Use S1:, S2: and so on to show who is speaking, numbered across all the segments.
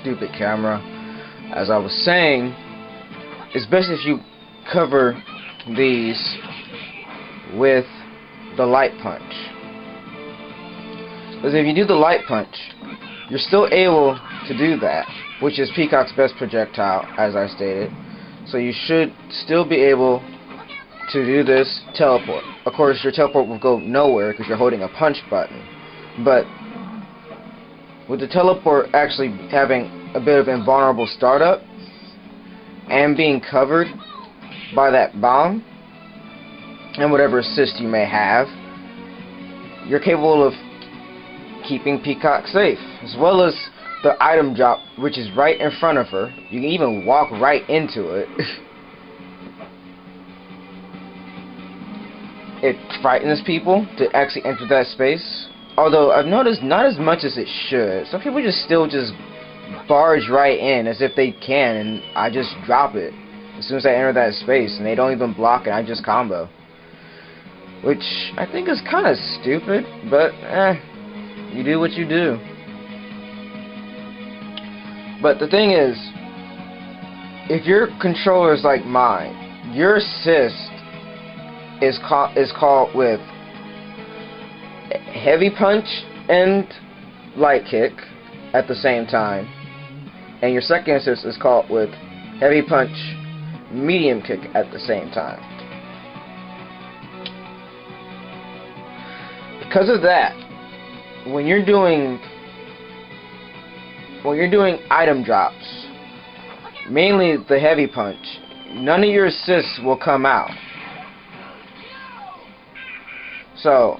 S1: stupid camera. As I was saying, it's best if you cover these with the light punch. Because if you do the light punch, you're still able to do that, which is Peacock's best projectile, as I stated. So you should still be able to do this teleport. Of course, your teleport will go nowhere because you're holding a punch button. But with the teleport actually having a bit of invulnerable startup and being covered by that bomb and whatever assist you may have, you're capable of keeping Peacock safe, as well as the item drop, which is right in front of her. You can even walk right into it. It frightens people to actually enter that space, although I've noticed not as much as it should. Some people still just barge right in as if they can, and I just drop it as soon as I enter that space, and they don't even block it. I just combo, which I think is kind of stupid, but you do what you do. But the thing is, if your controller is like mine, your assist is called with heavy punch and light kick at the same time, and your second assist is called with heavy punch, medium kick at the same time. Because of that, when you're doing item drops, mainly the heavy punch, none of your assists will come out. So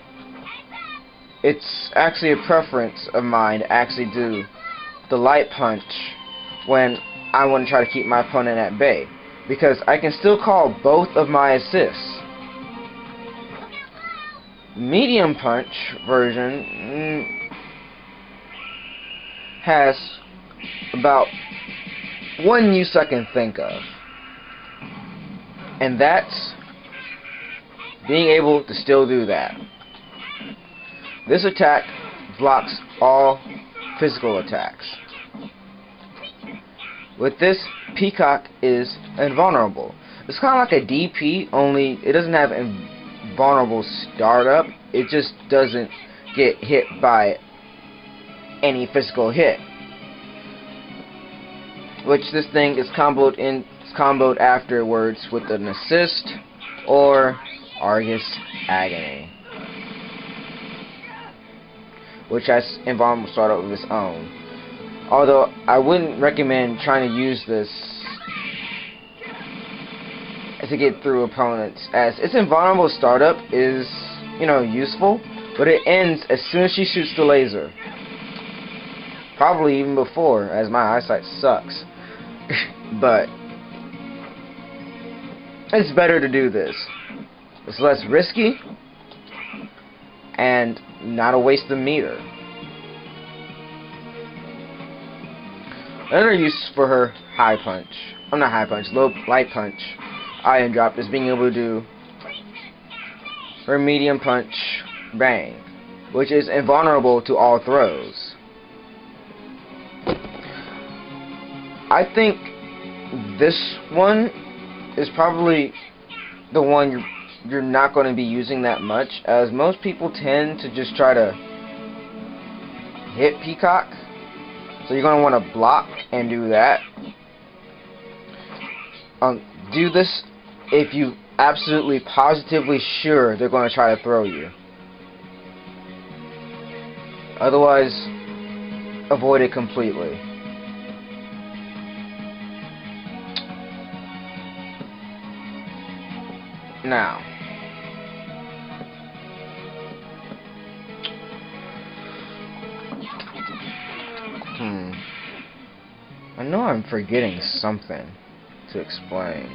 S1: it's actually a preference of mine to actually do the light punch when I want to try to keep my opponent at bay, because I can still call both of my assists. Medium punch version has about one use I can think of, and that's being able to still do that. This attack blocks all physical attacks. With this, Peacock is invulnerable. It's kind of like a DP, only it doesn't have invulnerable startup. It just doesn't get hit by any physical hit. Which this thing is comboed afterwards with an assist or Argus Agony, which has invulnerable startup of its own. Although I wouldn't recommend trying to use this to get through opponents, as its invulnerable startup is, useful, but it ends as soon as she shoots the laser. Probably even before, as my eyesight sucks. But it's better to do this. It's less risky and not a waste of meter. Another use for her light punch item drop is being able to do her medium punch bang, which is invulnerable to all throws. I think this one is probably the one you're not going to be using that much, as most people tend to just try to hit Peacock. So you're going to want to block and do that. Do this if you absolutely positively sure they're going to try to throw you. Otherwise, avoid it completely. Now, I know I'm forgetting something to explain.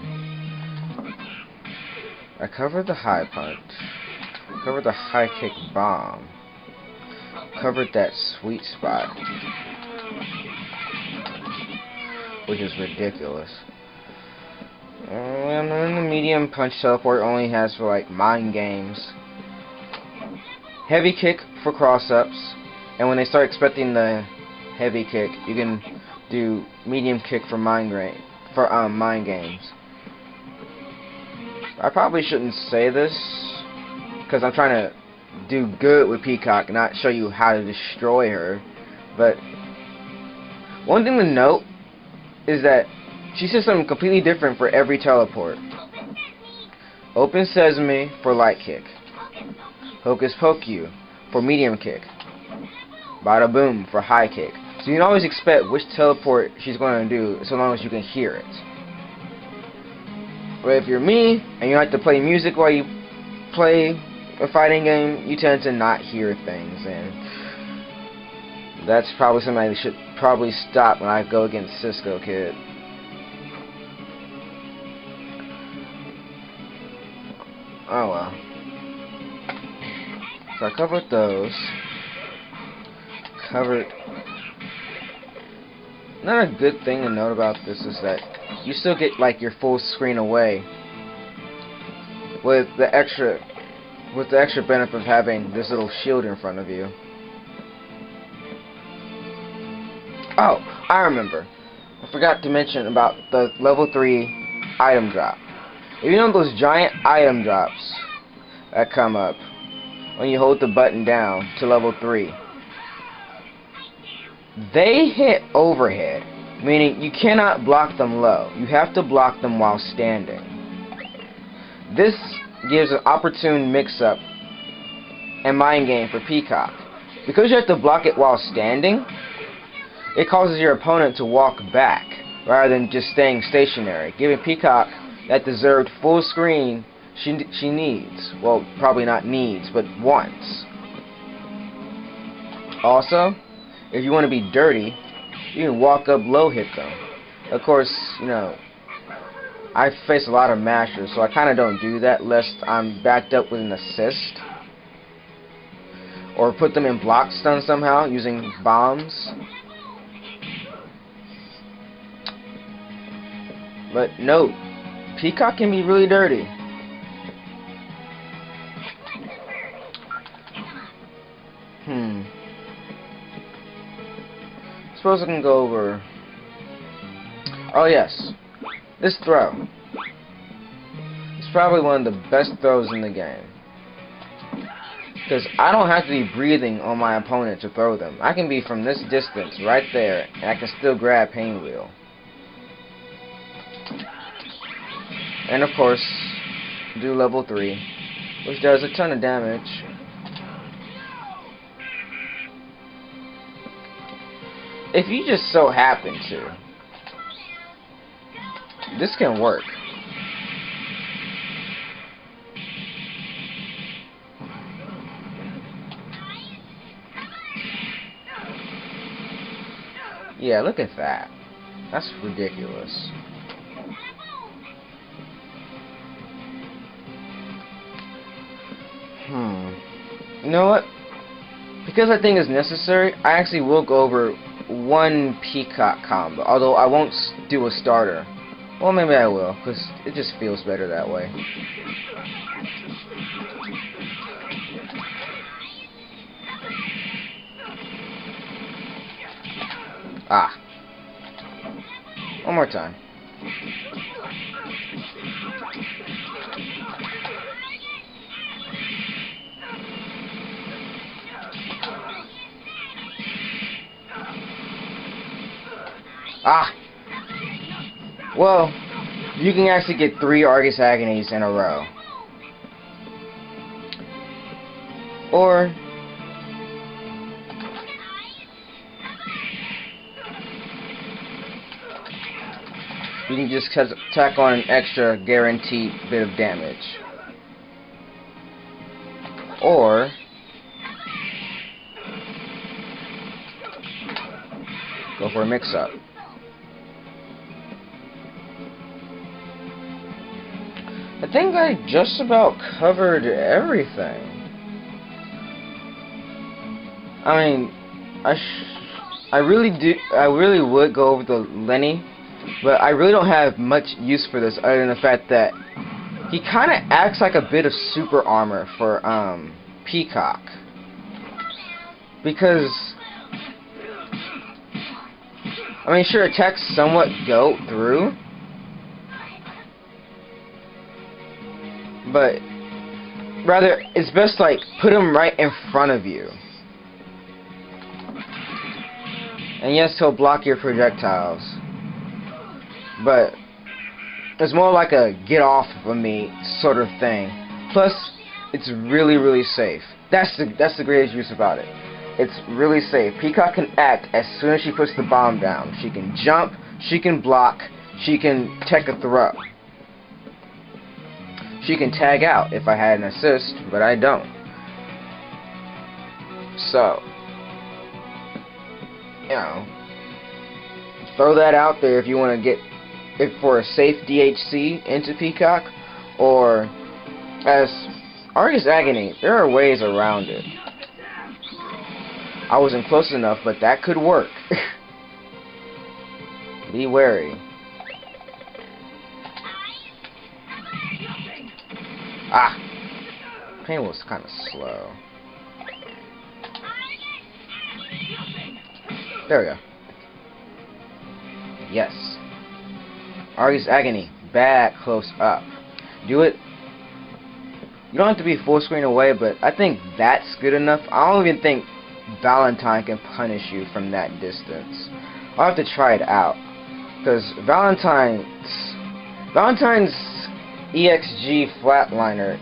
S1: I covered the high punch, covered the high kick bomb, covered that sweet spot, which is ridiculous. And then the medium punch teleport only has for like mind games. Heavy kick for cross ups, and when they start expecting the heavy kick, you can do medium kick for mind games. I probably shouldn't say this because I'm trying to do good with Peacock, not show you how to destroy her. But one thing to note is that she says something completely different for every teleport. Open Sesame for light kick. Hocus Pocus for medium kick. Bada Boom for high kick. So you can always expect which teleport she's going to do so long as you can hear it. But if you're me and you like to play music while you play a fighting game, you tend to not hear things, and that's probably something I should probably stop when I go against Cisco Kid. Oh well. So I covered those. Another good thing to note about this is that you still get like your full screen away with the extra benefit of having this little shield in front of you. Oh, I remember. I forgot to mention about the level 3 item drop. If you know those giant item drops that come up when you hold the button down to level 3, they hit overhead, meaning you cannot block them low. You have to block them while standing. This gives an opportune mix-up and mind game for Peacock. Because you have to block it while standing, it causes your opponent to walk back rather than just staying stationary, giving Peacock that deserved full screen she needs. Well, probably not needs, but wants. Also, if you want to be dirty, you can walk up low hit them. Of course, you know, I face a lot of mashers, so I kind of don't do that lest I'm backed up with an assist. Or put them in block stun somehow using bombs. But note, Peacock can be really dirty. Suppose I can go over. Oh yes, this throw. It's probably one of the best throws in the game. Because I don't have to be breathing on my opponent to throw them. I can be from this distance right there, and I can still grab Painwheel. And of course, do level 3, which does a ton of damage. If you just so happen to, this can work. Yeah, look at that. That's ridiculous. You know what? Because I think it's necessary, I actually will go over one Peacock combo. Although I won't do a starter. Well, maybe I will, because it just feels better that way. Ah. One more time. Ah! Well, you can actually get 3 Argus Agonies in a row. Or you can just tack on an extra guaranteed bit of damage. Or go for a mix-up. I think I just about covered everything. I mean, I really would go over the Lenny, but I really don't have much use for this other than the fact that he kind of acts like a bit of super armor for Peacock. Because I mean, sure, attacks somewhat go through, but rather, it's best like put them right in front of you. And yes, he'll block your projectiles, but it's more like a get off of me sort of thing. Plus, it's really, really safe. That's the greatest use about it. It's really safe. Peacock can act as soon as she puts the bomb down. She can jump, she can block, she can tech a throw. She can tag out if I had an assist, but I don't. So, you know, throw that out there if you want to get it for a safe DHC into Peacock, or as Argus Agony, there are ways around it. I wasn't close enough, but that could work. Be wary. Ah! Pain was kind of slow. There we go. Yes. Argus Agony. Bad close up. Do it. You don't have to be full screen away, but I think that's good enough. I don't even think Valentine can punish you from that distance. I'll have to try it out, because Valentine's EXG flatliner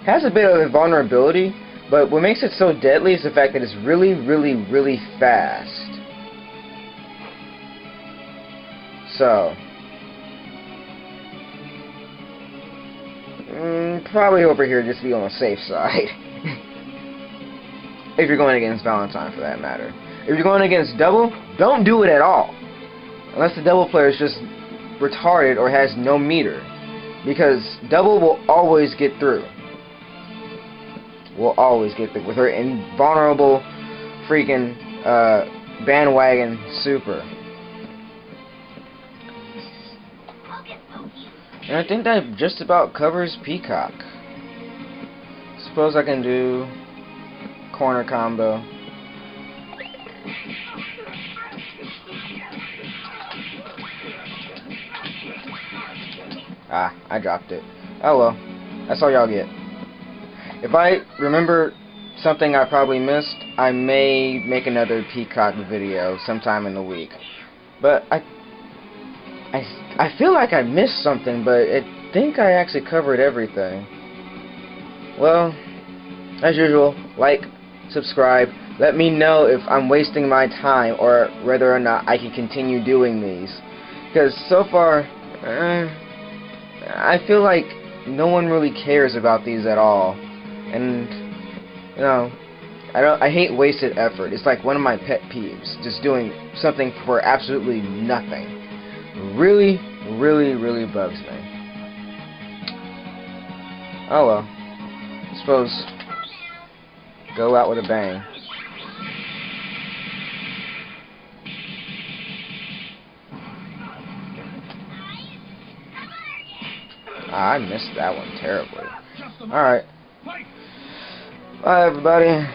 S1: has a bit of a vulnerability, but what makes it so deadly is the fact that it's really, really, really fast. So probably over here just be on the safe side. If you're going against Valentine, for that matter. If you're going against Double, don't do it at all. Unless the Double player is just retarded or has no meter. Because Double will always get through. Will always get through with her invulnerable freaking bandwagon super. And I think that just about covers Peacock. Suppose I can do corner combo. Ah, I dropped it. Oh well, that's all y'all get. If I remember something I probably missed, I may make another Peacock video sometime in the week. But I feel like I missed something, but I think I actually covered everything. Well, as usual, like, subscribe. Let me know if I'm wasting my time or whether or not I can continue doing these. Because so far, I feel like no one really cares about these at all. And, you know, I hate wasted effort. It's like one of my pet peeves. Just doing something for absolutely nothing. Really, really, really bugs me. Oh well. I suppose go out with a bang. I missed that one terribly. Alright. Bye everybody.